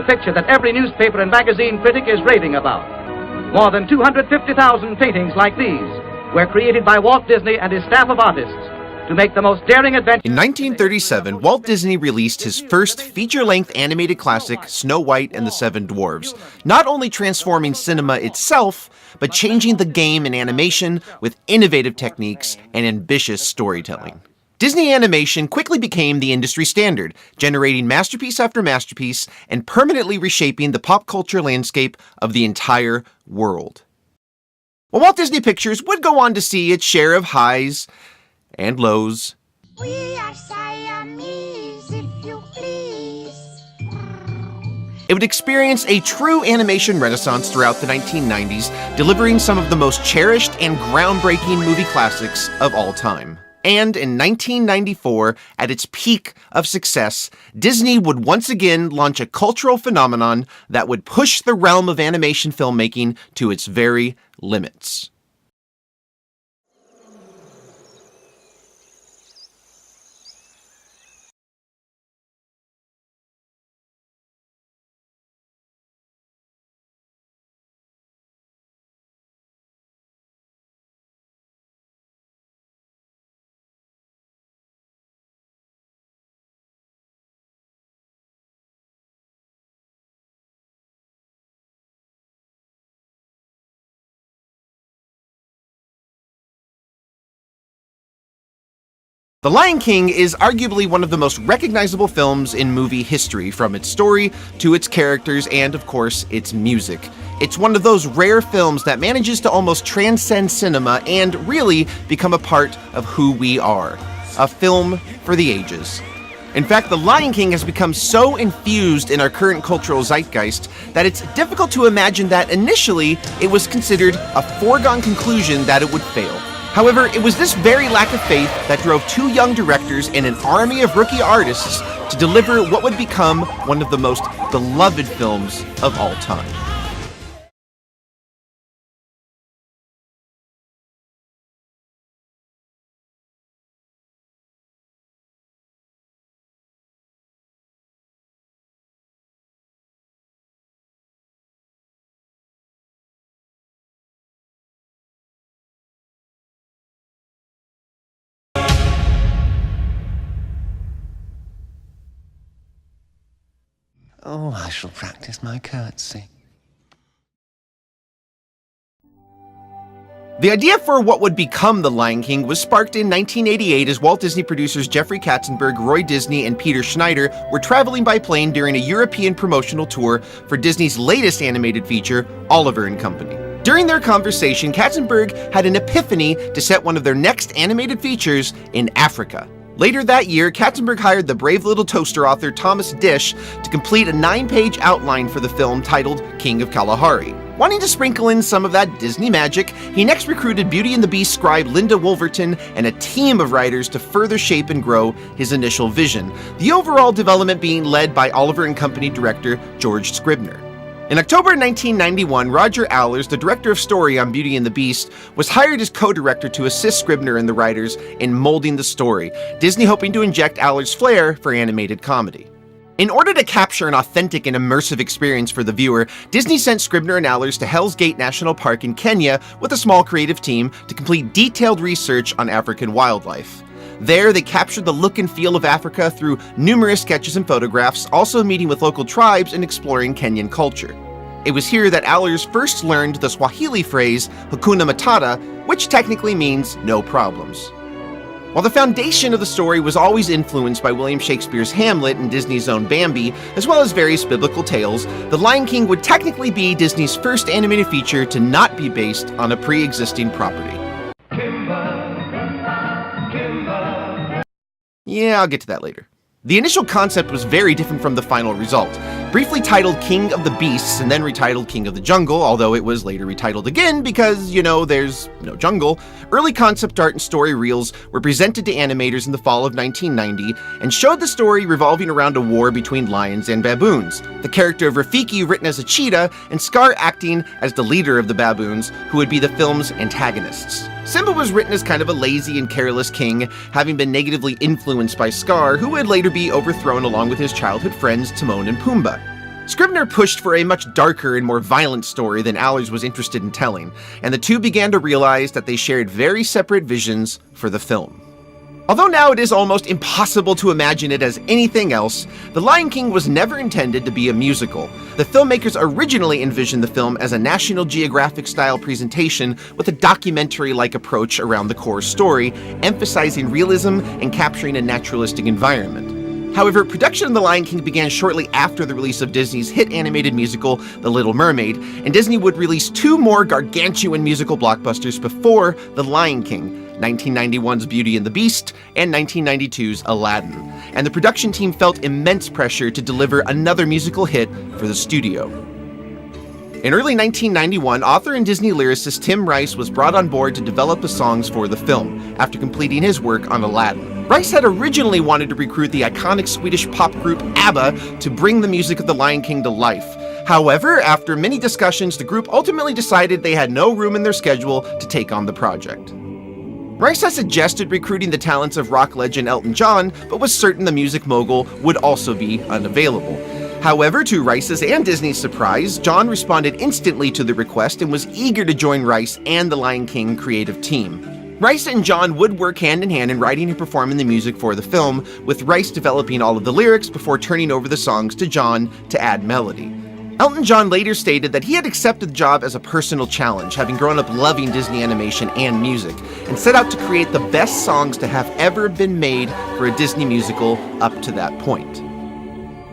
picture that every newspaper and magazine critic is raving about. More than 250,000 paintings like these were created by Walt Disney and his staff of artists to make the most daring adventure. In 1937, Walt Disney released his first feature-length animated classic, Snow White and the Seven Dwarfs, not only transforming cinema itself, but changing the game in animation with innovative techniques and ambitious storytelling. Disney animation quickly became the industry standard, generating masterpiece after masterpiece and permanently reshaping the pop culture landscape of the entire world. Well, Walt Disney Pictures would go on to see its share of highs and lows. We are Siamese, if you please. It would experience a true animation renaissance throughout the 1990s, delivering some of the most cherished and groundbreaking movie classics of all time. And in 1994, at its peak of success, Disney would once again launch a cultural phenomenon that would push the realm of animation filmmaking to its very limits. The Lion King is arguably one of the most recognizable films in movie history, from its story to its characters and, of course, its music. It's one of those rare films that manages to almost transcend cinema and really become a part of who we are. A film for the ages. In fact, The Lion King has become so infused in our current cultural zeitgeist that it's difficult to imagine that initially it was considered a foregone conclusion that it would fail. However, it was this very lack of faith that drove two young directors and an army of rookie artists to deliver what would become one of the most beloved films of all time. Oh, I shall practice my curtsy. The idea for what would become The Lion King was sparked in 1988 as Walt Disney producers Jeffrey Katzenberg, Roy Disney, and Peter Schneider were traveling by plane during a European promotional tour for Disney's latest animated feature, Oliver and Company. During their conversation, Katzenberg had an epiphany to set one of their next animated features in Africa. Later that year, Katzenberg hired the brave little toaster author Thomas Disch to complete a 9-page outline for the film titled King of Kalahari. Wanting to sprinkle in some of that Disney magic, he next recruited Beauty and the Beast scribe Linda Wolverton and a team of writers to further shape and grow his initial vision, the overall development being led by Oliver and Company director George Scribner. In October 1991, Roger Allers, the director of story on Beauty and the Beast, was hired as co-director to assist Scribner and the writers in molding the story, Disney hoping to inject Allers' flair for animated comedy. In order to capture an authentic and immersive experience for the viewer, Disney sent Scribner and Allers to Hell's Gate National Park in Kenya with a small creative team to complete detailed research on African wildlife. There, they captured the look and feel of Africa through numerous sketches and photographs, also meeting with local tribes and exploring Kenyan culture. It was here that Allers first learned the Swahili phrase Hakuna Matata, which technically means no problems. While the foundation of the story was always influenced by William Shakespeare's Hamlet and Disney's own Bambi, as well as various biblical tales, The Lion King would technically be Disney's first animated feature to not be based on a pre-existing property. Kimba, Kimba. Yeah, I'll get to that later. The initial concept was very different from the final result. Briefly titled King of the Beasts and then retitled King of the Jungle, although it was later retitled again because, there's no jungle, early concept art and story reels were presented to animators in the fall of 1990 and showed the story revolving around a war between lions and baboons, the character of Rafiki written as a cheetah and Scar acting as the leader of the baboons, who would be the film's antagonists. Simba was written as kind of a lazy and careless king, having been negatively influenced by Scar, who would later be overthrown along with his childhood friends Timon and Pumbaa. Scribner pushed for a much darker and more violent story than Allers was interested in telling, and the two began to realize that they shared very separate visions for the film. Although now it is almost impossible to imagine it as anything else, The Lion King was never intended to be a musical. The filmmakers originally envisioned the film as a National Geographic-style presentation with a documentary-like approach around the core story, emphasizing realism and capturing a naturalistic environment. However, production of The Lion King began shortly after the release of Disney's hit animated musical, The Little Mermaid, and Disney would release two more gargantuan musical blockbusters before The Lion King, 1991's Beauty and the Beast and 1992's Aladdin, and the production team felt immense pressure to deliver another musical hit for the studio. In early 1991, author and Disney lyricist Tim Rice was brought on board to develop the songs for the film, after completing his work on Aladdin. Rice had originally wanted to recruit the iconic Swedish pop group ABBA to bring the music of The Lion King to life. However, after many discussions, the group ultimately decided they had no room in their schedule to take on the project. Rice had suggested recruiting the talents of rock legend Elton John, but was certain the music mogul would also be unavailable. However, to Rice's and Disney's surprise, John responded instantly to the request and was eager to join Rice and the Lion King creative team. Rice and John would work hand in hand in writing and performing the music for the film, with Rice developing all of the lyrics before turning over the songs to John to add melody. Elton John later stated that he had accepted the job as a personal challenge, having grown up loving Disney animation and music, and set out to create the best songs to have ever been made for a Disney musical up to that point.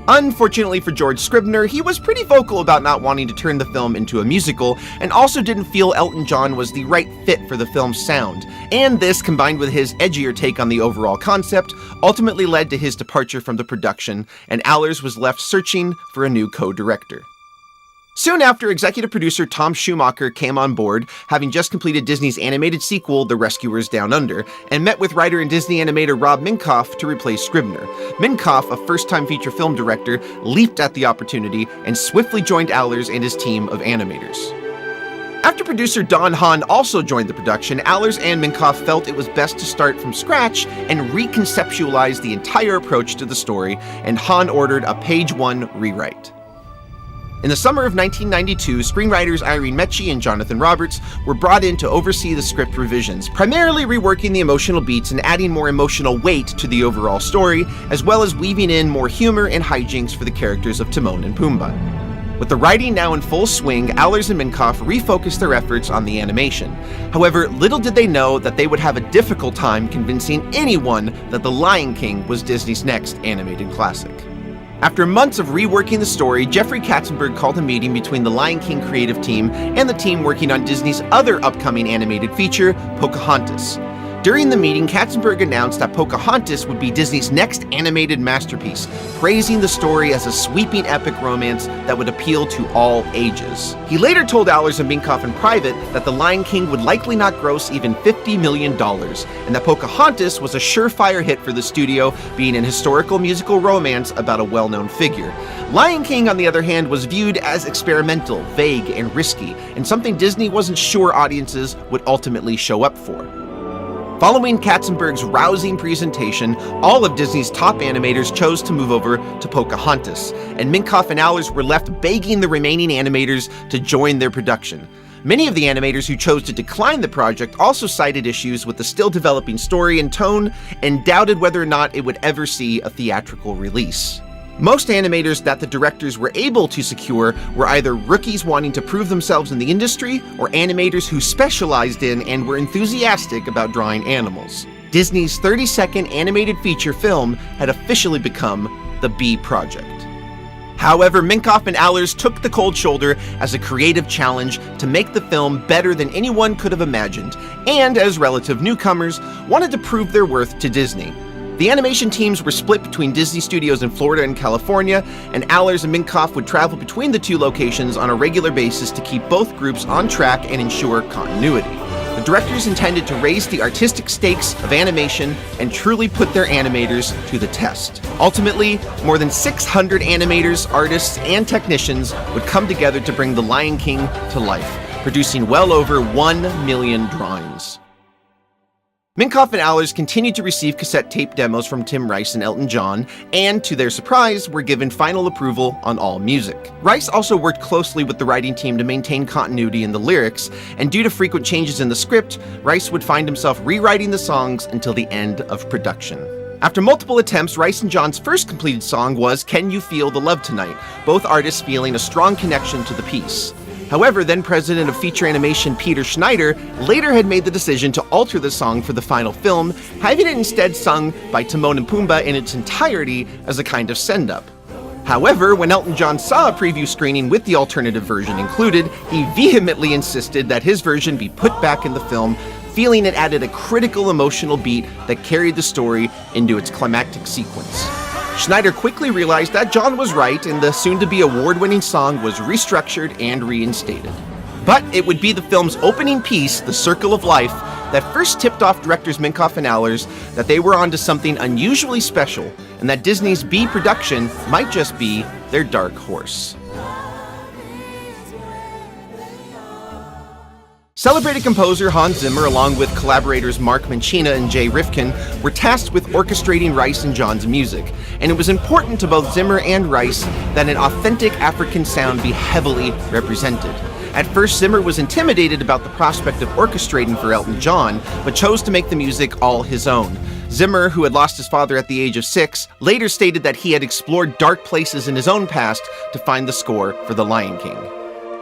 Unfortunately for George Scribner, he was pretty vocal about not wanting to turn the film into a musical, and also didn't feel Elton John was the right fit for the film's sound. And this, combined with his edgier take on the overall concept, ultimately led to his departure from the production, and Allers was left searching for a new co-director. Soon after, executive producer Tom Schumacher came on board, having just completed Disney's animated sequel, The Rescuers Down Under, and met with writer and Disney animator Rob Minkoff to replace Scribner. Minkoff, a first-time feature film director, leaped at the opportunity and swiftly joined Allers and his team of animators. After producer Don Hahn also joined the production, Allers and Minkoff felt it was best to start from scratch and reconceptualize the entire approach to the story, and Hahn ordered a page-one rewrite. In the summer of 1992, screenwriters Irene Mecci and Jonathan Roberts were brought in to oversee the script revisions, primarily reworking the emotional beats and adding more emotional weight to the overall story, as well as weaving in more humor and hijinks for the characters of Timon and Pumbaa. With the writing now in full swing, Allers and Minkoff refocused their efforts on the animation. However, little did they know that they would have a difficult time convincing anyone that The Lion King was Disney's next animated classic. After months of reworking the story, Jeffrey Katzenberg called a meeting between the Lion King creative team and the team working on Disney's other upcoming animated feature, Pocahontas. During the meeting, Katzenberg announced that Pocahontas would be Disney's next animated masterpiece, praising the story as a sweeping epic romance that would appeal to all ages. He later told Allers and Minkoff in private that The Lion King would likely not gross even $50 million, and that Pocahontas was a surefire hit for the studio, being an historical musical romance about a well-known figure. Lion King, on the other hand, was viewed as experimental, vague, and risky, and something Disney wasn't sure audiences would ultimately show up for. Following Katzenberg's rousing presentation, all of Disney's top animators chose to move over to Pocahontas, and Minkoff and Allers were left begging the remaining animators to join their production. Many of the animators who chose to decline the project also cited issues with the still developing story and tone, and doubted whether or not it would ever see a theatrical release. Most animators that the directors were able to secure were either rookies wanting to prove themselves in the industry, or animators who specialized in and were enthusiastic about drawing animals. Disney's 30-second animated feature film had officially become the B Project. However, Minkoff and Allers took the cold shoulder as a creative challenge to make the film better than anyone could have imagined, and as relative newcomers, wanted to prove their worth to Disney. The animation teams were split between Disney Studios in Florida and California, and Allers and Minkoff would travel between the two locations on a regular basis to keep both groups on track and ensure continuity. The directors intended to raise the artistic stakes of animation and truly put their animators to the test. Ultimately, more than 600 animators, artists, and technicians would come together to bring The Lion King to life, producing well over 1 million drawings. Minkoff and Allers continued to receive cassette tape demos from Tim Rice and Elton John, and to their surprise, were given final approval on all music. Rice also worked closely with the writing team to maintain continuity in the lyrics, and due to frequent changes in the script, Rice would find himself rewriting the songs until the end of production. After multiple attempts, Rice and John's first completed song was Can You Feel the Love Tonight, both artists feeling a strong connection to the piece. However, then president of feature animation Peter Schneider later had made the decision to alter the song for the final film, having it instead sung by Timon and Pumbaa in its entirety as a kind of send-up. However, when Elton John saw a preview screening with the alternative version included, he vehemently insisted that his version be put back in the film, feeling it added a critical emotional beat that carried the story into its climactic sequence. Schneider quickly realized that John was right, and the soon-to-be award-winning song was restructured and reinstated. But it would be the film's opening piece, The Circle of Life, that first tipped off directors Minkoff and Allers that they were onto something unusually special, and that Disney's B production might just be their dark horse. Celebrated composer Hans Zimmer, along with collaborators Mark Mancina and Jay Rifkin, were tasked with orchestrating Rice and John's music, and it was important to both Zimmer and Rice that an authentic African sound be heavily represented. At first, Zimmer was intimidated about the prospect of orchestrating for Elton John, but chose to make the music all his own. Zimmer, who had lost his father at the age of 6, later stated that he had explored dark places in his own past to find the score for The Lion King.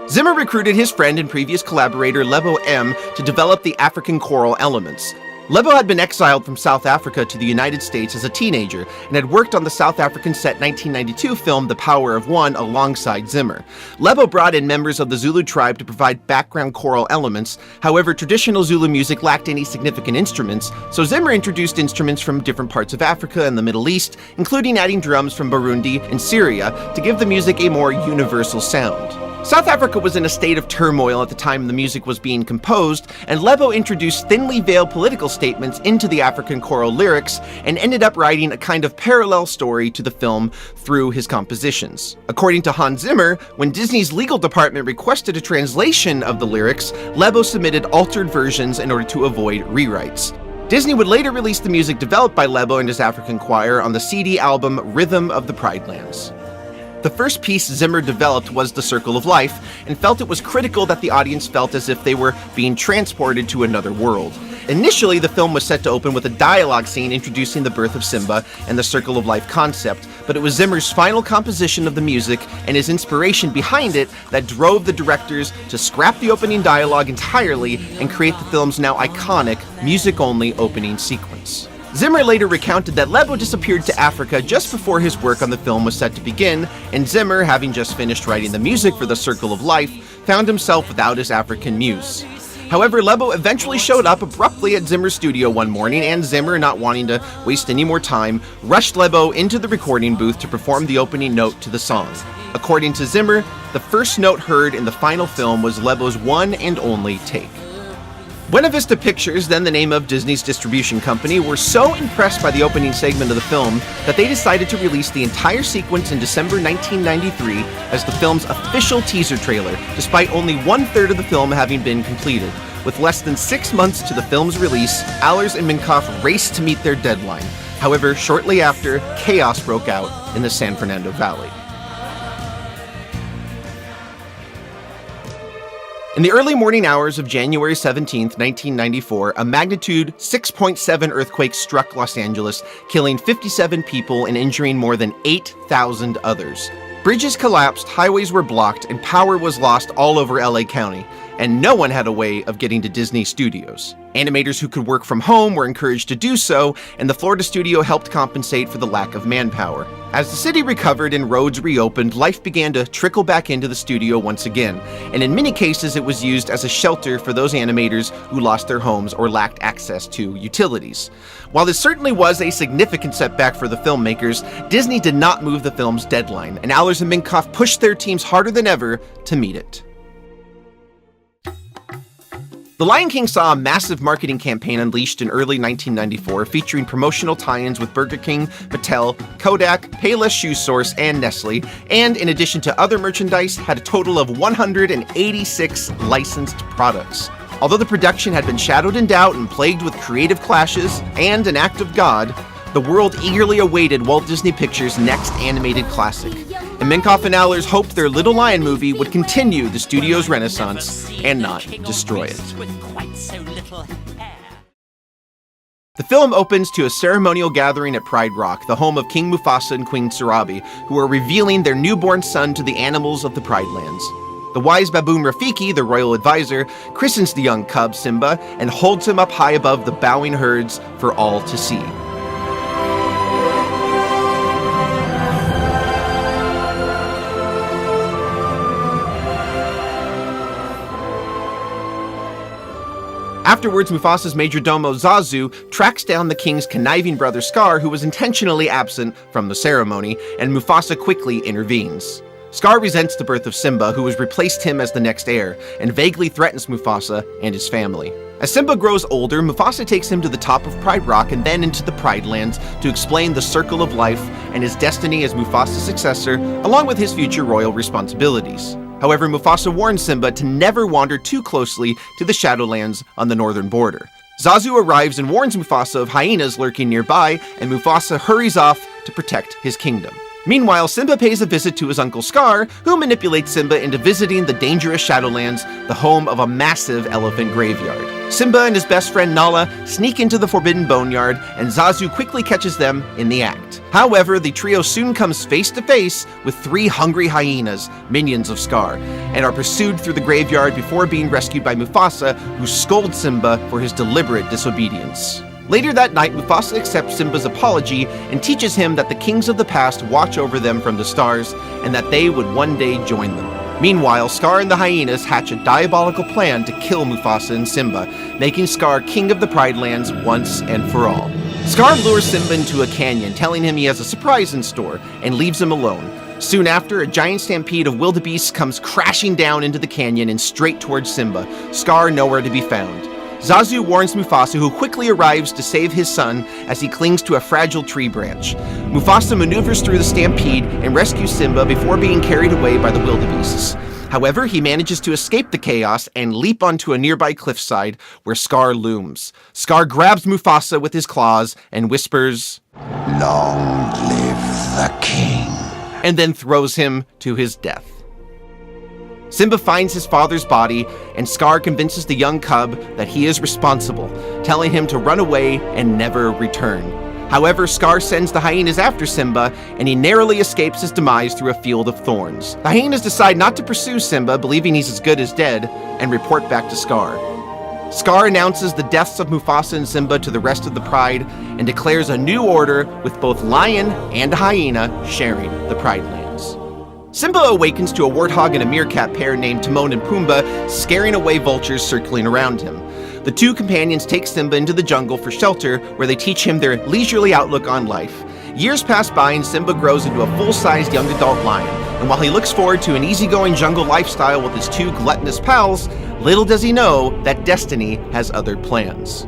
Zimmer recruited his friend and previous collaborator Lebo M to develop the African choral elements. Lebo had been exiled from South Africa to the United States as a teenager and had worked on the South African set 1992 film The Power of One alongside Zimmer. Lebo brought in members of the Zulu tribe to provide background choral elements. However, traditional Zulu music lacked any significant instruments, so Zimmer introduced instruments from different parts of Africa and the Middle East, including adding drums from Burundi and Syria to give the music a more universal sound. South Africa was in a state of turmoil at the time the music was being composed, and Lebo introduced thinly veiled political statements into the African choral lyrics and ended up writing a kind of parallel story to the film through his compositions. According to Hans Zimmer, when Disney's legal department requested a translation of the lyrics, Lebo submitted altered versions in order to avoid rewrites. Disney would later release the music developed by Lebo and his African choir on the CD album Rhythm of the Pride Lands. The first piece Zimmer developed was The Circle of Life, and felt it was critical that the audience felt as if they were being transported to another world. Initially, the film was set to open with a dialogue scene introducing the birth of Simba and the Circle of Life concept, but it was Zimmer's final composition of the music and his inspiration behind it that drove the directors to scrap the opening dialogue entirely and create the film's now iconic music-only opening sequence. Zimmer later recounted that Lebo disappeared to Africa just before his work on the film was set to begin, and Zimmer, having just finished writing the music for The Circle of Life, found himself without his African muse. However, Lebo eventually showed up abruptly at Zimmer's studio one morning, and Zimmer, not wanting to waste any more time, rushed Lebo into the recording booth to perform the opening note to the song. According to Zimmer, the first note heard in the final film was Lebo's one and only take. Buena Vista Pictures, then the name of Disney's distribution company, were so impressed by the opening segment of the film that they decided to release the entire sequence in December 1993 as the film's official teaser trailer, despite only 1/3 of the film having been completed. With less than 6 months to the film's release, Allers and Minkoff raced to meet their deadline. However, shortly after, chaos broke out in the San Fernando Valley. In the early morning hours of January 17, 1994, a magnitude 6.7 earthquake struck Los Angeles, killing 57 people and injuring more than 8,000 others. Bridges collapsed, highways were blocked, and power was lost all over LA County, and no one had a way of getting to Disney Studios. Animators who could work from home were encouraged to do so, and the Florida studio helped compensate for the lack of manpower. As the city recovered and roads reopened, life began to trickle back into the studio once again, and in many cases it was used as a shelter for those animators who lost their homes or lacked access to utilities. While this certainly was a significant setback for the filmmakers, Disney did not move the film's deadline, and Allers and Minkoff pushed their teams harder than ever to meet it. The Lion King saw a massive marketing campaign unleashed in early 1994 featuring promotional tie-ins with Burger King, Mattel, Kodak, Payless Shoe Source, and Nestle, and in addition to other merchandise, had a total of 186 licensed products. Although the production had been shadowed in doubt and plagued with creative clashes and an act of God, the world eagerly awaited Walt Disney Pictures' next animated classic. And Minkoff and Allers hoped their Little Lion movie would continue the studio's renaissance and not destroy it. The film opens to a ceremonial gathering at Pride Rock, the home of King Mufasa and Queen Sarabi, who are revealing their newborn son to the animals of the Pride Lands. The wise baboon Rafiki, the royal advisor, christens the young cub Simba and holds him up high above the bowing herds for all to see. Afterwards, Mufasa's majordomo Zazu tracks down the king's conniving brother Scar, who was intentionally absent from the ceremony, and Mufasa quickly intervenes. Scar resents the birth of Simba, who has replaced him as the next heir, and vaguely threatens Mufasa and his family. As Simba grows older, Mufasa takes him to the top of Pride Rock and then into the Pride Lands to explain the circle of life and his destiny as Mufasa's successor, along with his future royal responsibilities. However, Mufasa warns Simba to never wander too closely to the Shadowlands on the northern border. Zazu arrives and warns Mufasa of hyenas lurking nearby, and Mufasa hurries off to protect his kingdom. Meanwhile, Simba pays a visit to his uncle Scar, who manipulates Simba into visiting the dangerous Shadowlands, the home of a massive elephant graveyard. Simba and his best friend Nala sneak into the Forbidden Boneyard, and Zazu quickly catches them in the act. However, the trio soon comes face to face with 3 hungry hyenas, minions of Scar, and are pursued through the graveyard before being rescued by Mufasa, who scolds Simba for his deliberate disobedience. Later that night, Mufasa accepts Simba's apology and teaches him that the kings of the past watch over them from the stars and that they would one day join them. Meanwhile, Scar and the hyenas hatch a diabolical plan to kill Mufasa and Simba, making Scar king of the Pride Lands once and for all. Scar lures Simba into a canyon, telling him he has a surprise in store, and leaves him alone. Soon after, a giant stampede of wildebeests comes crashing down into the canyon and straight towards Simba, Scar nowhere to be found. Zazu warns Mufasa, who quickly arrives to save his son as he clings to a fragile tree branch. Mufasa maneuvers through the stampede and rescues Simba before being carried away by the wildebeests. However, he manages to escape the chaos and leap onto a nearby cliffside where Scar looms. Scar grabs Mufasa with his claws and whispers, Long live the king, and then throws him to his death. Simba finds his father's body, and Scar convinces the young cub that he is responsible, telling him to run away and never return. However, Scar sends the hyenas after Simba, and he narrowly escapes his demise through a field of thorns. The hyenas decide not to pursue Simba, believing he's as good as dead, and report back to Scar. Scar announces the deaths of Mufasa and Simba to the rest of the Pride, and declares a new order with both lion and hyena sharing the Pride Lands. Simba awakens to a warthog and a meerkat pair named Timon and Pumbaa, scaring away vultures circling around him. The two companions take Simba into the jungle for shelter, where they teach him their leisurely outlook on life. Years pass by and Simba grows into a full-sized young adult lion, and while he looks forward to an easygoing jungle lifestyle with his 2 gluttonous pals, little does he know that destiny has other plans.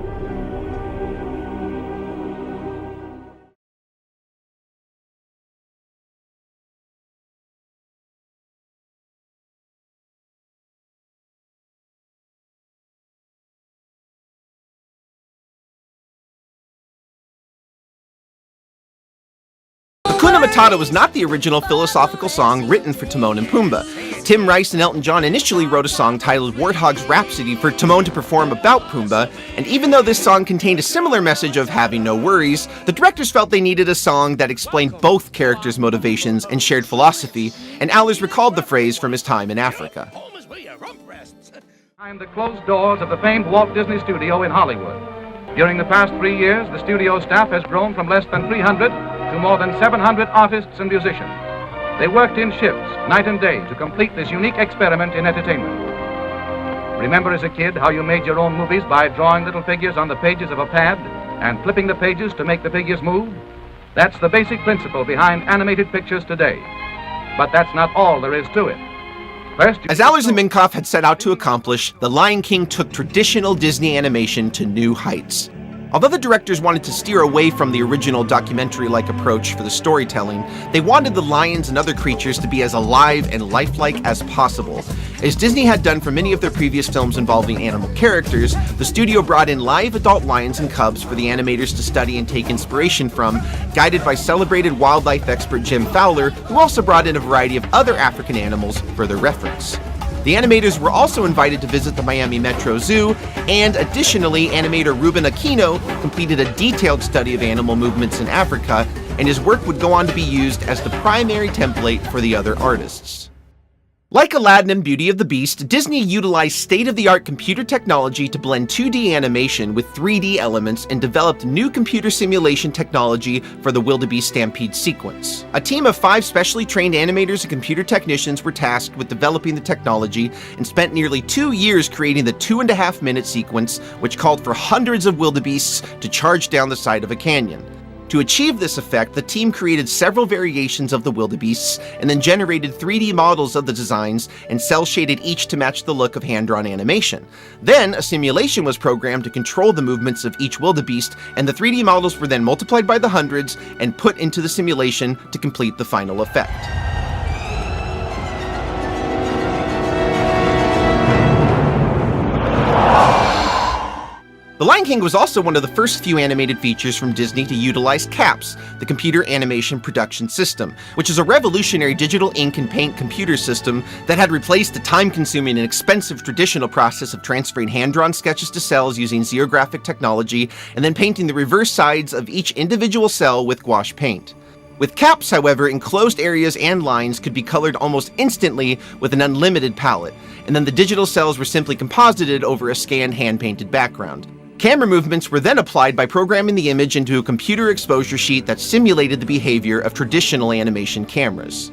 Hakuna Matata was not the original philosophical song written for Timon and Pumbaa. Tim Rice and Elton John initially wrote a song titled Warthog's Rhapsody for Timon to perform about Pumbaa, and even though this song contained a similar message of having no worries, the directors felt they needed a song that explained both characters' motivations and shared philosophy, and Allers recalled the phrase from his time in Africa. Behind the closed doors of the famed Walt Disney Studio in Hollywood. During the past 3 years, the studio staff has grown from less than 300 to more than 700 artists and musicians. They worked in shifts, night and day, to complete this unique experiment in entertainment. Remember as a kid how you made your own movies by drawing little figures on the pages of a pad and flipping the pages to make the figures move? That's the basic principle behind animated pictures today. But that's not all there is to it. First, as Allers and Minkoff had set out to accomplish, The Lion King took traditional Disney animation to new heights. Although the directors wanted to steer away from the original documentary-like approach for the storytelling, they wanted the lions and other creatures to be as alive and lifelike as possible. As Disney had done for many of their previous films involving animal characters, the studio brought in live adult lions and cubs for the animators to study and take inspiration from, guided by celebrated wildlife expert Jim Fowler, who also brought in a variety of other African animals for their reference. The animators were also invited to visit the Miami Metro Zoo, and additionally, animator Ruben Aquino completed a detailed study of animal movements in Africa, and his work would go on to be used as the primary template for the other artists. Like Aladdin and Beauty of the Beast, Disney utilized state-of-the-art computer technology to blend 2D animation with 3D elements and developed new computer simulation technology for the Wildebeest Stampede sequence. A team of 5 specially trained animators and computer technicians were tasked with developing the technology and spent nearly 2 years creating the 2.5-minute sequence, which called for hundreds of wildebeests to charge down the side of a canyon. To achieve this effect, the team created several variations of the wildebeests and then generated 3D models of the designs and cel-shaded each to match the look of hand-drawn animation. Then, a simulation was programmed to control the movements of each wildebeest, and the 3D models were then multiplied by the hundreds and put into the simulation to complete the final effect. The Lion King was also one of the first few animated features from Disney to utilize CAPS, the Computer Animation Production System, which is a revolutionary digital ink and paint computer system that had replaced the time-consuming and expensive traditional process of transferring hand-drawn sketches to cells using xerographic technology and then painting the reverse sides of each individual cell with gouache paint. With CAPS, however, enclosed areas and lines could be colored almost instantly with an unlimited palette, and then the digital cells were simply composited over a scanned hand-painted background. Camera movements were then applied by programming the image into a computer exposure sheet that simulated the behavior of traditional animation cameras.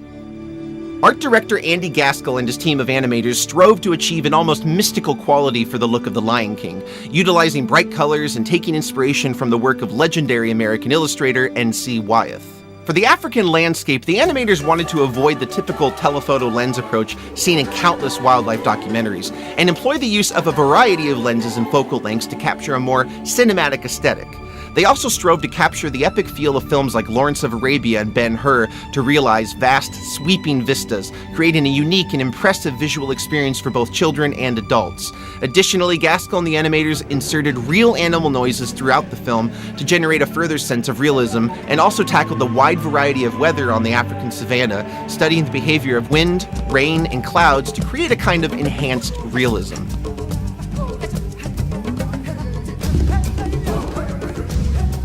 Art director Andy Gaskell and his team of animators strove to achieve an almost mystical quality for the look of The Lion King, utilizing bright colors and taking inspiration from the work of legendary American illustrator N.C. Wyeth. For the African landscape, the animators wanted to avoid the typical telephoto lens approach seen in countless wildlife documentaries, and employ the use of a variety of lenses and focal lengths to capture a more cinematic aesthetic. They also strove to capture the epic feel of films like Lawrence of Arabia and Ben-Hur to realize vast, sweeping vistas, creating a unique and impressive visual experience for both children and adults. Additionally, Gaskell and the animators inserted real animal noises throughout the film to generate a further sense of realism, and also tackled the wide variety of weather on the African savanna, studying the behavior of wind, rain, and clouds to create a kind of enhanced realism.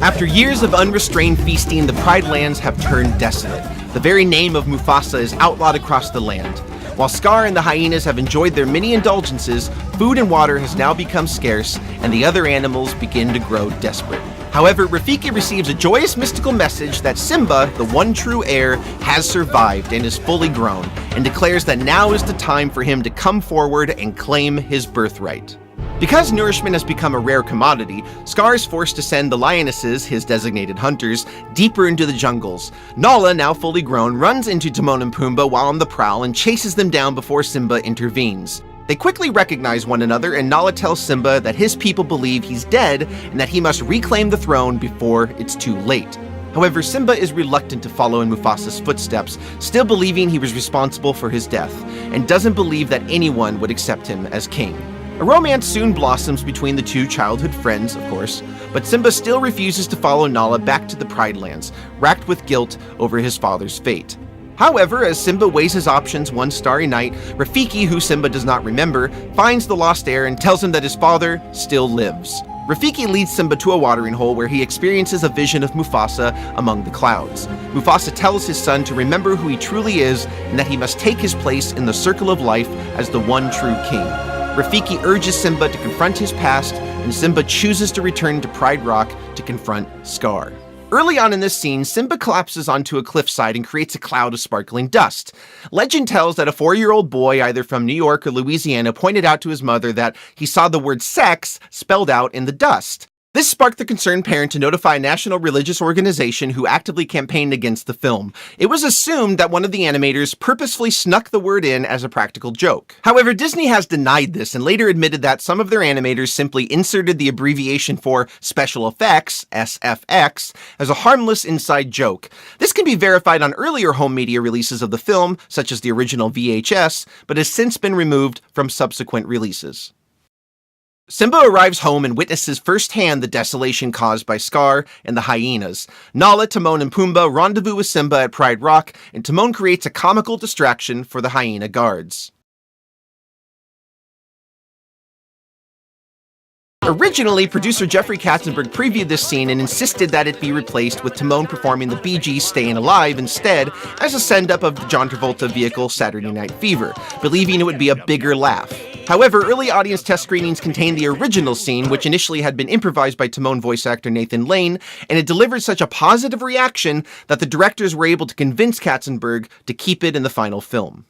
After years of unrestrained feasting, the Pride Lands have turned desolate. The very name of Mufasa is outlawed across the land. While Scar and the hyenas have enjoyed their many indulgences, food and water has now become scarce, and the other animals begin to grow desperate. However, Rafiki receives a joyous mystical message that Simba, the one true heir, has survived and is fully grown, and declares that now is the time for him to come forward and claim his birthright. Because nourishment has become a rare commodity, Scar is forced to send the lionesses, his designated hunters, deeper into the jungles. Nala, now fully grown, runs into Timon and Pumbaa while on the prowl and chases them down before Simba intervenes. They quickly recognize one another, and Nala tells Simba that his people believe he's dead and that he must reclaim the throne before it's too late. However, Simba is reluctant to follow in Mufasa's footsteps, still believing he was responsible for his death, and doesn't believe that anyone would accept him as king. A romance soon blossoms between the two childhood friends, of course, but Simba still refuses to follow Nala back to the Pride Lands, racked with guilt over his father's fate. However, as Simba weighs his options one starry night, Rafiki, who Simba does not remember, finds the lost heir and tells him that his father still lives. Rafiki leads Simba to a watering hole where he experiences a vision of Mufasa among the clouds. Mufasa tells his son to remember who he truly is and that he must take his place in the circle of life as the one true king. Rafiki urges Simba to confront his past, and Simba chooses to return to Pride Rock to confront Scar. Early on in this scene, Simba collapses onto a cliffside and creates a cloud of sparkling dust. Legend tells that a 4-year-old boy, either from New York or Louisiana, pointed out to his mother that he saw the word sex spelled out in the dust. This sparked the concerned parent to notify a national religious organization who actively campaigned against the film. It was assumed that one of the animators purposefully snuck the word in as a practical joke. However, Disney has denied this and later admitted that some of their animators simply inserted the abbreviation for special effects, SFX, as a harmless inside joke. This can be verified on earlier home media releases of the film, such as the original VHS, but has since been removed from subsequent releases. Simba arrives home and witnesses firsthand the desolation caused by Scar and the hyenas. Nala, Timon, and Pumbaa rendezvous with Simba at Pride Rock, and Timon creates a comical distraction for the hyena guards. Originally, producer Jeffrey Katzenberg previewed this scene and insisted that it be replaced with Timon performing the Bee Gees' Stayin' Alive instead as a send-up of the John Travolta vehicle Saturday Night Fever, believing it would be a bigger laugh. However, early audience test screenings contained the original scene, which initially had been improvised by Timon voice actor Nathan Lane, and it delivered such a positive reaction that the directors were able to convince Katzenberg to keep it in the final film.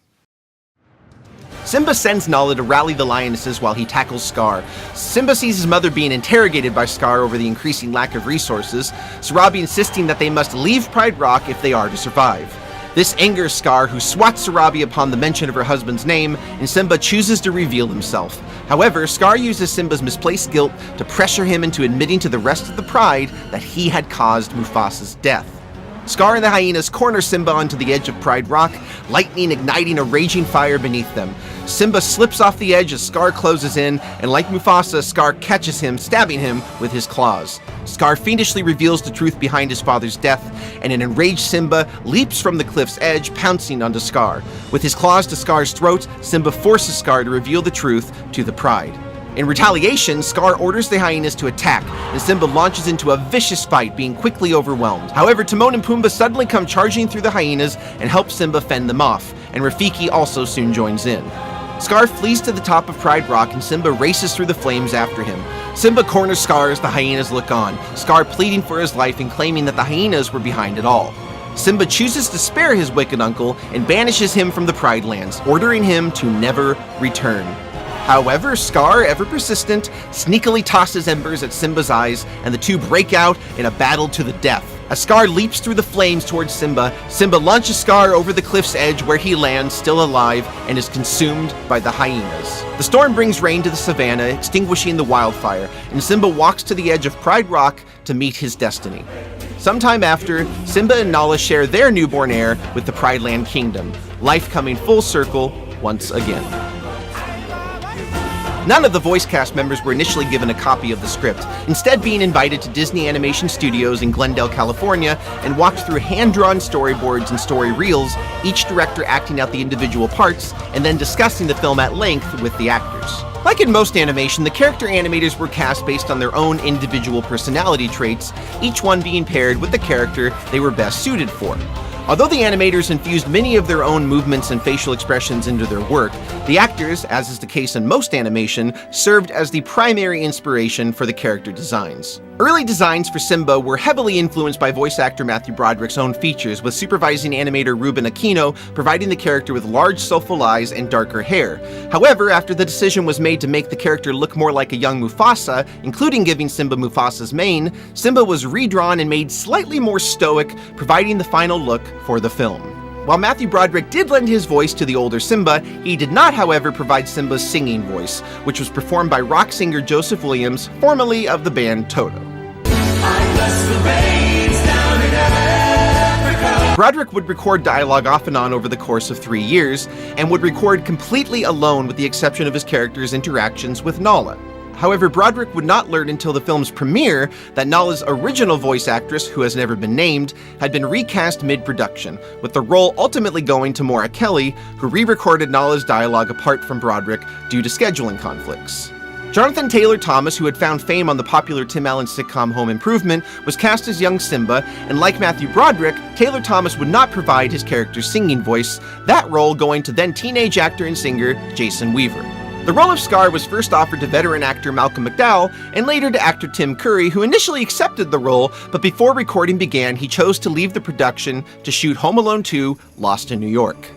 Simba sends Nala to rally the lionesses while he tackles Scar. Simba sees his mother being interrogated by Scar over the increasing lack of resources, Sarabi insisting that they must leave Pride Rock if they are to survive. This angers Scar, who swats Sarabi upon the mention of her husband's name, and Simba chooses to reveal himself. However, Scar uses Simba's misplaced guilt to pressure him into admitting to the rest of the Pride that he had caused Mufasa's death. Scar and the hyenas corner Simba onto the edge of Pride Rock, lightning igniting a raging fire beneath them. Simba slips off the edge as Scar closes in, and like Mufasa, Scar catches him, stabbing him with his claws. Scar fiendishly reveals the truth behind his father's death, and an enraged Simba leaps from the cliff's edge, pouncing onto Scar. With his claws to Scar's throat, Simba forces Scar to reveal the truth to the Pride. In retaliation, Scar orders the hyenas to attack, and Simba launches into a vicious fight, being quickly overwhelmed. However, Timon and Pumbaa suddenly come charging through the hyenas and help Simba fend them off, and Rafiki also soon joins in. Scar flees to the top of Pride Rock, and Simba races through the flames after him. Simba corners Scar as the hyenas look on, Scar pleading for his life and claiming that the hyenas were behind it all. Simba chooses to spare his wicked uncle and banishes him from the Pride Lands, ordering him to never return. However, Scar, ever persistent, sneakily tosses embers at Simba's eyes, and the two break out in a battle to the death. As Scar leaps through the flames towards Simba, Simba launches Scar over the cliff's edge where he lands, still alive, and is consumed by the hyenas. The storm brings rain to the savannah, extinguishing the wildfire, and Simba walks to the edge of Pride Rock to meet his destiny. Sometime after, Simba and Nala share their newborn heir with the Pride Land Kingdom, life coming full circle once again. None of the voice cast members were initially given a copy of the script, instead being invited to Disney Animation Studios in Glendale, California, and walked through hand-drawn storyboards and story reels, each director acting out the individual parts, and then discussing the film at length with the actors. Like in most animation, the character animators were cast based on their own individual personality traits, each one being paired with the character they were best suited for. Although the animators infused many of their own movements and facial expressions into their work, the actors, as is the case in most animation, served as the primary inspiration for the character designs. Early designs for Simba were heavily influenced by voice actor Matthew Broderick's own features, with supervising animator Ruben Aquino providing the character with large, soulful eyes and darker hair. However, after the decision was made to make the character look more like a young Mufasa, including giving Simba Mufasa's mane, Simba was redrawn and made slightly more stoic, providing the final look for the film. While Matthew Broderick did lend his voice to the older Simba, he did not, however, provide Simba's singing voice, which was performed by rock singer Joseph Williams, formerly of the band Toto. Broderick would record dialogue off and on over the course of 3 years, and would record completely alone with the exception of his character's interactions with Nala. However, Broderick would not learn until the film's premiere that Nala's original voice actress, who has never been named, had been recast mid-production, with the role ultimately going to Maura Kelly, who re-recorded Nala's dialogue apart from Broderick due to scheduling conflicts. Jonathan Taylor Thomas, who had found fame on the popular Tim Allen sitcom Home Improvement, was cast as young Simba, and like Matthew Broderick, Taylor Thomas would not provide his character's singing voice, that role going to then teenage actor and singer Jason Weaver. The role of Scar was first offered to veteran actor Malcolm McDowell, and later to actor Tim Curry, who initially accepted the role, but before recording began, he chose to leave the production to shoot Home Alone 2: Lost in New York.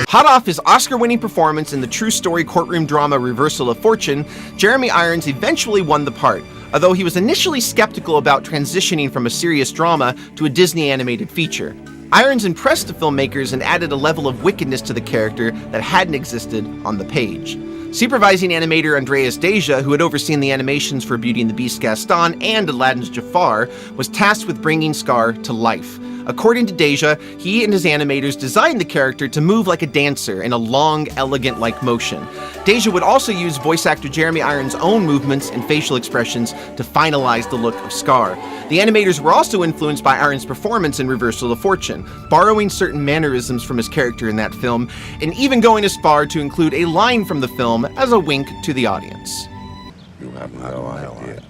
Hot off his Oscar-winning performance in the true story courtroom drama Reversal of Fortune, Jeremy Irons eventually won the part, although he was initially skeptical about transitioning from a serious drama to a Disney animated feature. Irons impressed the filmmakers and added a level of wickedness to the character that hadn't existed on the page. Supervising animator Andreas Deja, who had overseen the animations for Beauty and the Beast Gaston and Aladdin's Jafar, was tasked with bringing Scar to life. According to Deja, he and his animators designed the character to move like a dancer in a long, elegant-like motion. Deja would also use voice actor Jeremy Irons' own movements and facial expressions to finalize the look of Scar. The animators were also influenced by Irons' performance in Reversal of Fortune, borrowing certain mannerisms from his character in that film, and even going as far to include a line from the film as a wink to the audience. You have no idea.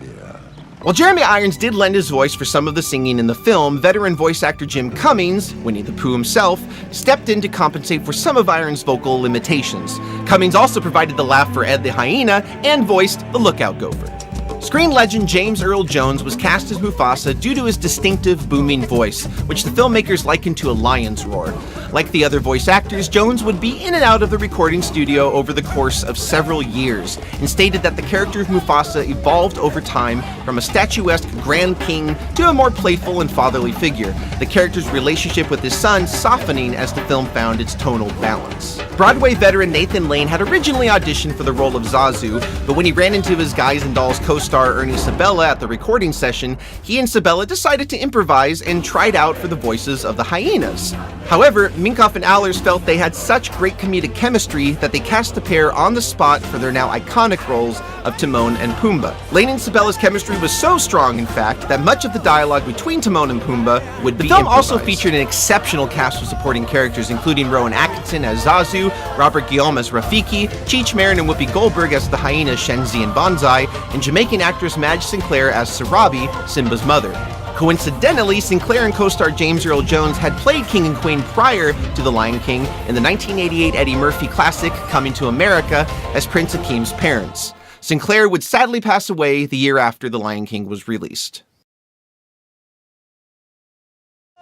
While Jeremy Irons did lend his voice for some of the singing in the film, veteran voice actor Jim Cummings, Winnie the Pooh himself, stepped in to compensate for some of Irons' vocal limitations. Cummings also provided the laugh for Ed the Hyena and voiced the Lookout Gopher. Screen legend James Earl Jones was cast as Mufasa due to his distinctive, booming voice, which the filmmakers likened to a lion's roar. Like the other voice actors, Jones would be in and out of the recording studio over the course of several years, and stated that the character of Mufasa evolved over time from a statuesque Grand King to a more playful and fatherly figure, the character's relationship with his son softening as the film found its tonal balance. Broadway veteran Nathan Lane had originally auditioned for the role of Zazu, but when he ran into his Guys and Dolls co-star Ernie Sabella at the recording session, he and Sabella decided to improvise and tried out for the voices of the hyenas. However, Minkoff and Allers felt they had such great comedic chemistry that they cast the pair on the spot for their now iconic roles of Timon and Pumbaa. Lane and Sabella's chemistry was so strong, in fact, that much of the dialogue between Timon and Pumbaa would be improvised. The film also featured an exceptional cast of supporting characters, including Rowan Atkinson as Zazu, Robert Guillaume as Rafiki, Cheech Marin and Whoopi Goldberg as the hyena Shenzi and Banzai, and Jamaican actress Madge Sinclair as Sarabi, Simba's mother. Coincidentally, Sinclair and co-star James Earl Jones had played King and Queen prior to The Lion King in the 1988 Eddie Murphy classic Coming to America as Prince Akeem's parents. Sinclair would sadly pass away the year after The Lion King was released.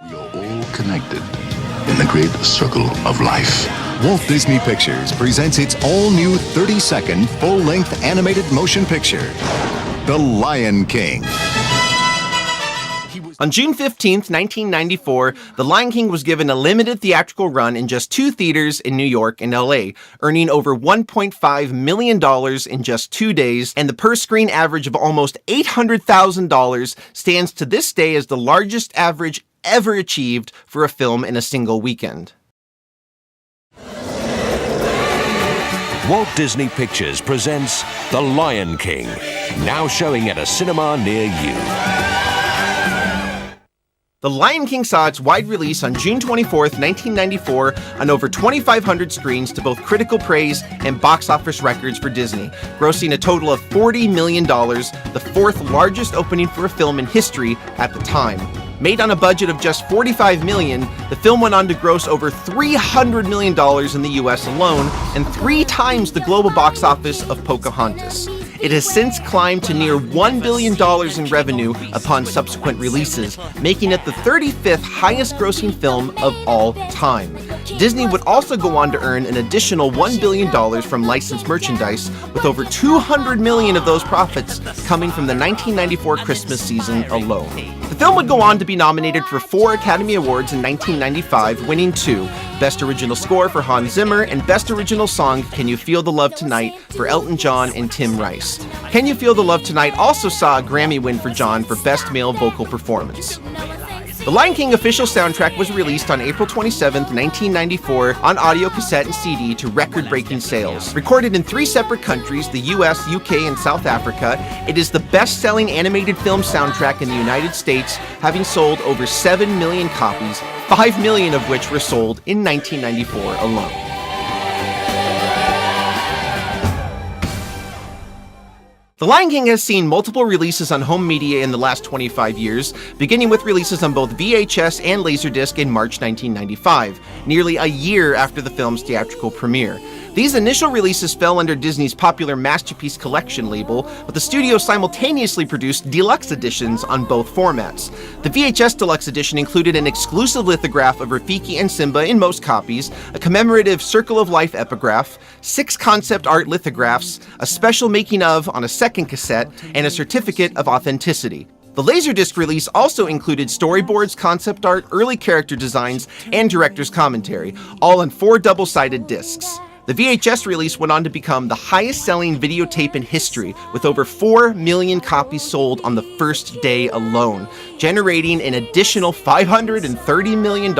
We are all connected in the great circle of life. Walt Disney Pictures presents its all-new 30-second full-length animated motion picture, The Lion King. On June 15th, 1994, The Lion King was given a limited theatrical run in just 2 theaters in New York and LA, earning over $1.5 million in just 2 days, and the per-screen average of almost $800,000 stands to this day as the largest average ever achieved for a film in a single weekend. Walt Disney Pictures presents The Lion King, now showing at a cinema near you. The Lion King saw its wide release on June 24th, 1994 on over 2,500 screens to both critical praise and box office records for Disney, grossing a total of $40 million, the 4th largest opening for a film in history at the time. Made on a budget of just $45 million, the film went on to gross over $300 million in the US alone, and 3 times the global box office of Pocahontas. It has since climbed to near $1 billion in revenue upon subsequent releases, making it the 35th highest grossing film of all time. Disney would also go on to earn an additional $1 billion from licensed merchandise, with over $200 million of those profits coming from the 1994 Christmas season alone. The film would go on to be nominated for 4 Academy Awards in 1995, winning 2, Best Original Score for Hans Zimmer and Best Original Song Can You Feel the Love Tonight for Elton John and Tim Rice. Can You Feel the Love Tonight also saw a Grammy win for John for Best Male Vocal Performance. The Lion King official soundtrack was released on April 27, 1994 on audio cassette and CD to record-breaking sales. Recorded in 3 separate countries, the US, UK, and South Africa, it is the best-selling animated film soundtrack in the United States, having sold over 7 million copies, 5 million of which were sold in 1994 alone. The Lion King has seen multiple releases on home media in the last 25 years, beginning with releases on both VHS and Laserdisc in March 1995, nearly a year after the film's theatrical premiere. These initial releases fell under Disney's popular Masterpiece Collection label, but the studio simultaneously produced deluxe editions on both formats. The VHS Deluxe Edition included an exclusive lithograph of Rafiki and Simba in most copies, a commemorative Circle of Life epigraph, 6 concept art lithographs, a special making of on a second cassette, and a certificate of authenticity. The Laserdisc release also included storyboards, concept art, early character designs, and director's commentary, all on 4 double-sided discs. The VHS release went on to become the highest-selling videotape in history, with over 4 million copies sold on the first day alone, generating an additional $530 million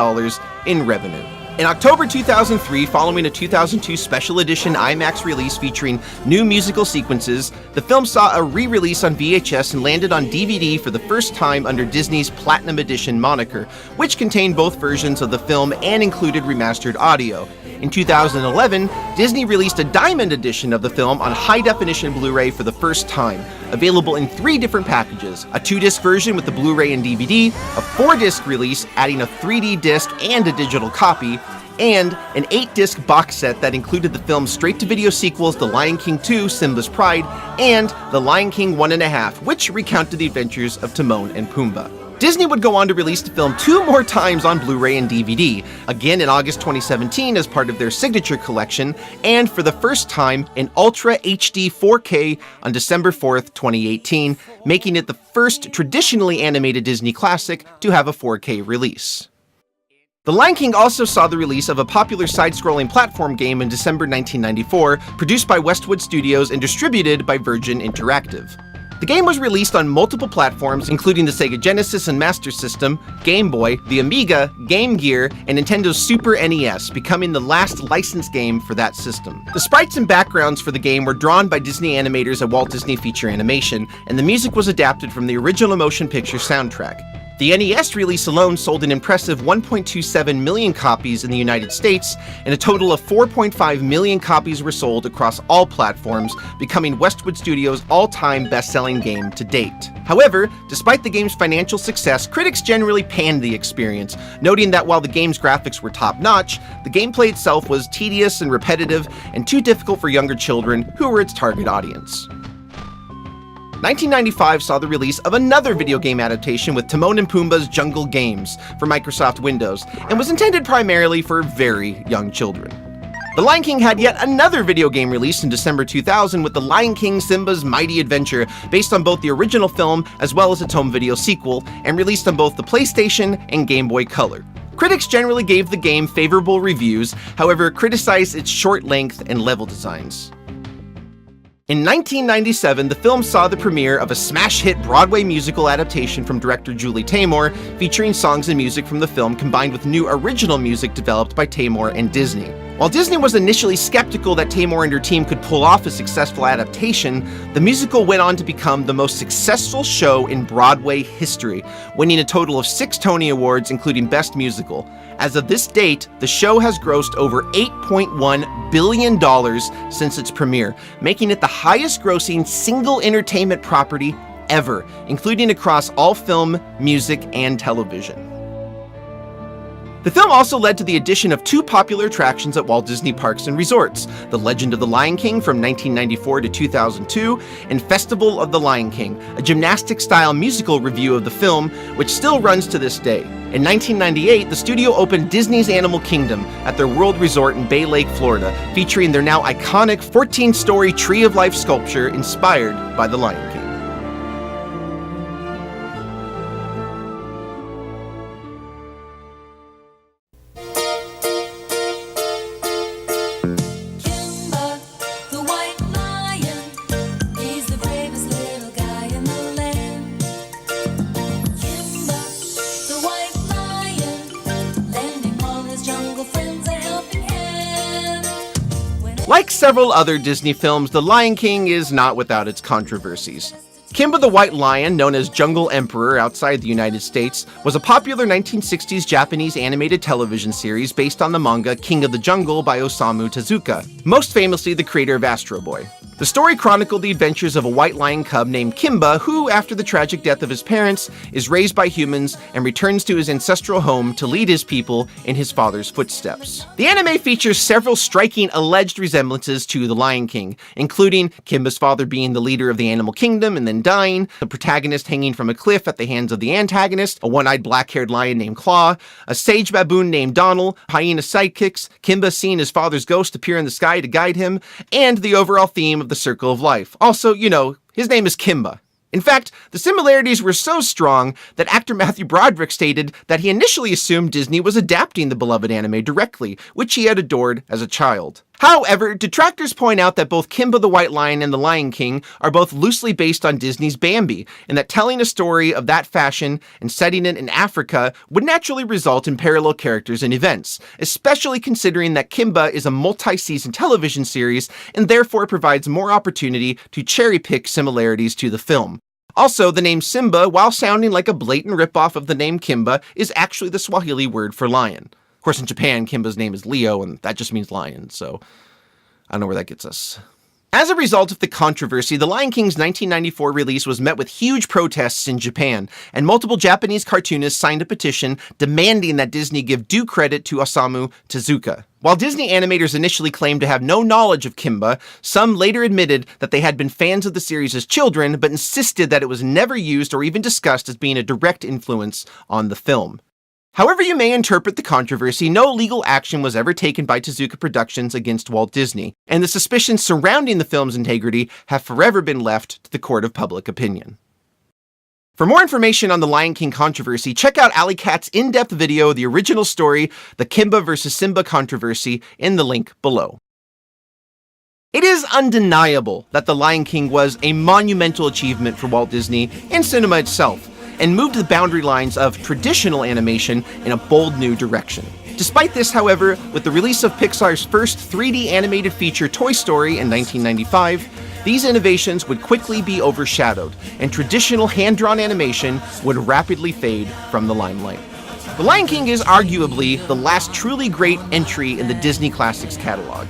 in revenue. In October 2003, following a 2002 special edition IMAX release featuring new musical sequences, the film saw a re-release on VHS and landed on DVD for the first time under Disney's Platinum Edition moniker, which contained both versions of the film and included remastered audio. In 2011, Disney released a Diamond edition of the film on high-definition Blu-ray for the first time, available in 3 different packages: a 2-disc version with the Blu-ray and DVD, a 4-disc release adding a 3D disc and a digital copy, and an 8-disc box set that included the film's straight-to-video sequels The Lion King 2, Simba's Pride, and The Lion King 1.5, which recounted the adventures of Timon and Pumbaa. Disney would go on to release the film 2 more times on Blu-ray and DVD, again in August 2017 as part of their Signature Collection, and for the first time in Ultra HD 4K on December 4th, 2018, making it the first traditionally animated Disney classic to have a 4K release. The Lion King also saw the release of a popular side-scrolling platform game in December 1994, produced by Westwood Studios and distributed by Virgin Interactive. The game was released on multiple platforms, including the Sega Genesis and Master System, Game Boy, the Amiga, Game Gear, and Nintendo's Super NES, becoming the last licensed game for that system. The sprites and backgrounds for the game were drawn by Disney animators at Walt Disney Feature Animation, and the music was adapted from the original motion picture soundtrack. The NES release alone sold an impressive 1.27 million copies in the United States, and a total of 4.5 million copies were sold across all platforms, becoming Westwood Studios' all-time best-selling game to date. However, despite the game's financial success, critics generally panned the experience, noting that while the game's graphics were top-notch, the gameplay itself was tedious and repetitive, and too difficult for younger children, who were its target audience. 1995 saw the release of another video game adaptation with Timon and Pumbaa's Jungle Games for Microsoft Windows, and was intended primarily for very young children. The Lion King had yet another video game release in December 2000 with The Lion King Simba's Mighty Adventure, based on both the original film as well as its home video sequel, and released on both the PlayStation and Game Boy Color. Critics generally gave the game favorable reviews, however criticized its short length and level designs. In 1997, the film saw the premiere of a smash-hit Broadway musical adaptation from director Julie Taymor, featuring songs and music from the film combined with new original music developed by Taymor and Disney. While Disney was initially skeptical that Taymor and her team could pull off a successful adaptation, the musical went on to become the most successful show in Broadway history, winning a total of 6 Tony Awards, including Best Musical. As of this date, the show has grossed over $8.1 billion since its premiere, making it the highest-grossing single entertainment property ever, including across all film, music, and television. The film also led to the addition of 2 popular attractions at Walt Disney Parks and Resorts, The Legend of the Lion King from 1994 to 2002, and Festival of the Lion King, a gymnastic-style musical review of the film, which still runs to this day. In 1998, the studio opened Disney's Animal Kingdom at their World Resort in Bay Lake, Florida, featuring their now iconic 14-story Tree of Life sculpture inspired by the Lion King. Like several other Disney films, The Lion King is not without its controversies. Kimba the White Lion, known as Jungle Emperor outside the United States, was a popular 1960s Japanese animated television series based on the manga King of the Jungle by Osamu Tezuka, most famously the creator of Astro Boy. The story chronicled the adventures of a white lion cub named Kimba, who, after the tragic death of his parents, is raised by humans and returns to his ancestral home to lead his people in his father's footsteps. The anime features several striking alleged resemblances to The Lion King, including Kimba's father being the leader of the animal kingdom and then dying, the protagonist hanging from a cliff at the hands of the antagonist, a one-eyed black-haired lion named Claw, a sage baboon named Donald, hyena sidekicks, Kimba seeing his father's ghost appear in the sky to guide him, and the overall theme of the circle of life. Also, you know, his name is Kimba. In fact, the similarities were so strong that actor Matthew Broderick stated that he initially assumed Disney was adapting the beloved anime directly, which he had adored as a child. However, detractors point out that both Kimba the White Lion and The Lion King are both loosely based on Disney's Bambi, and that telling a story of that fashion and setting it in Africa would naturally result in parallel characters and events, especially considering that Kimba is a multi-season television series and therefore provides more opportunity to cherry-pick similarities to the film. Also, the name Simba, while sounding like a blatant ripoff of the name Kimba, is actually the Swahili word for lion. Of course, in Japan, Kimba's name is Leo, and that just means lion, so I don't know where that gets us. As a result of the controversy, The Lion King's 1994 release was met with huge protests in Japan, and multiple Japanese cartoonists signed a petition demanding that Disney give due credit to Osamu Tezuka. While Disney animators initially claimed to have no knowledge of Kimba, some later admitted that they had been fans of the series as children, but insisted that it was never used or even discussed as being a direct influence on the film. However you may interpret the controversy, no legal action was ever taken by Tezuka Productions against Walt Disney, and the suspicions surrounding the film's integrity have forever been left to the court of public opinion. For more information on the Lion King controversy, check out Alli Kat's in-depth video, The Original Story, The Kimba vs. Simba Controversy, in the link below. It is undeniable that The Lion King was a monumental achievement for Walt Disney and cinema itself, and moved the boundary lines of traditional animation in a bold new direction. Despite this, however, with the release of Pixar's first 3D animated feature, Toy Story, in 1995, these innovations would quickly be overshadowed, and traditional hand-drawn animation would rapidly fade from the limelight. The Lion King is arguably the last truly great entry in the Disney Classics catalog.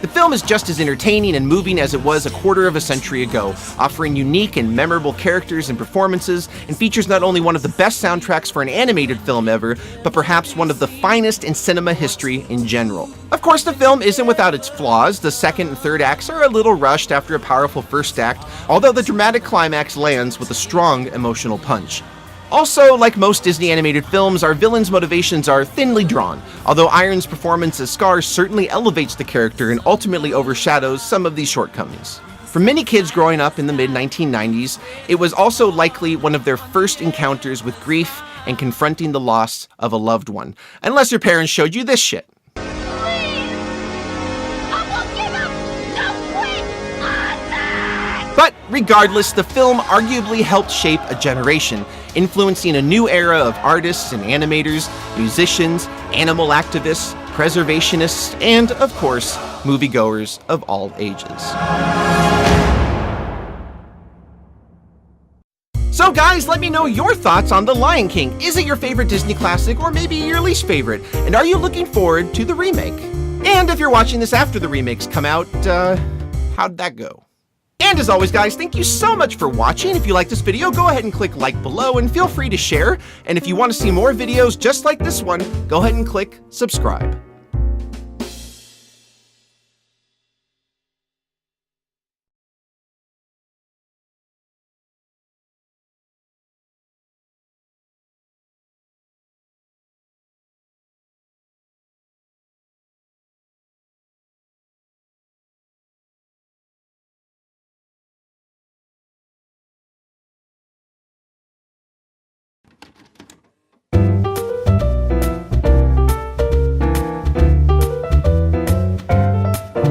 The film is just as entertaining and moving as it was a quarter of a century ago, offering unique and memorable characters and performances, and features not only one of the best soundtracks for an animated film ever, but perhaps one of the finest in cinema history in general. Of course, the film isn't without its flaws. The second and third acts are a little rushed after a powerful first act, although the dramatic climax lands with a strong emotional punch. Also, like most Disney animated films, our villain's motivations are thinly drawn, although Iron's performance as Scar certainly elevates the character and ultimately overshadows some of these shortcomings. For many kids growing up in the mid-1990s, it was also likely one of their first encounters with grief and confronting the loss of a loved one, unless your parents showed you this shit. But regardless, the film arguably helped shape a generation, influencing a new era of artists and animators, musicians, animal activists, preservationists, and, of course, moviegoers of all ages. So guys, let me know your thoughts on The Lion King. Is it your favorite Disney classic, or maybe your least favorite? And are you looking forward to the remake? And if you're watching this after the remakes come out, how'd that go? And as always, guys, thank you so much for watching. If you like this video, go ahead and click like below and feel free to share. And if you want to see more videos just like this one, go ahead and click subscribe.